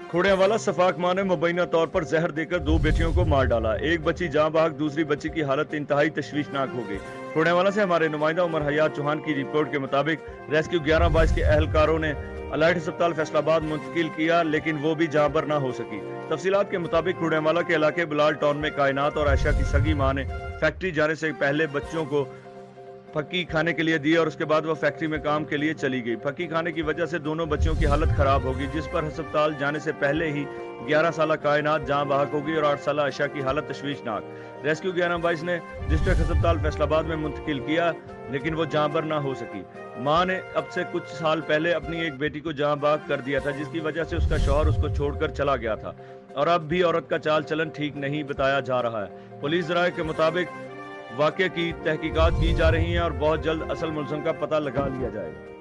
खोड़ियांवाला सफाक मां ने मुबैना तौर पर जहर देकर दो बेटियों को मार डाला। एक बच्ची जाँ बहक, दूसरी बच्ची की हालत इंतहाई तशवीशनाक हो गई। खोड़ियांवाला से हमारे नुमाइंदा उमर हयात चौहान की रिपोर्ट के मुताबिक रेस्क्यू 11-22 के अहलकारों ने अलाइट अस्पताल फैसलाबाद मुंतकिल किया, लेकिन वो भी जाँ पर ना हो सकी। तफसीलात के मुताबिक खोड़ियांवाला के इलाके बिलाल टाउन में कायनात और आयशा की सगी मां ने फैक्ट्री जाने से पहले बच्चों को फक्की खाने के लिए दिए और उसके बाद वो फैक्ट्री में काम के लिए चली गई। फक्की खाने की वजह से दोनों बच्चियों की हालत खराब होगी, जिस पर अस्पताल जाने से पहले ही 11 साल कायनात जाँ बहक हो गई और 8 साल आयशा की हालत तशवीशनाक। रेस्क्यू 11-22 ने डिस्ट्रिक्ट अस्पताल फैसलाबाद में मुंतकिल किया, लेकिन वो जाँ पर ना हो सकी। माँ ने अब से कुछ साल पहले अपनी एक बेटी को जाँ बहक कर दिया था, जिसकी वजह से उसका शौहर उसको छोड़कर चला गया था और अब भी औरत का चाल चलन ठीक नहीं बताया जा रहा है। पुलिस राय के मुताबिक वाक़े की तहकीकात की जा रही हैं और बहुत जल्द असल मुलज़िम का पता लगा लिया जाएगा।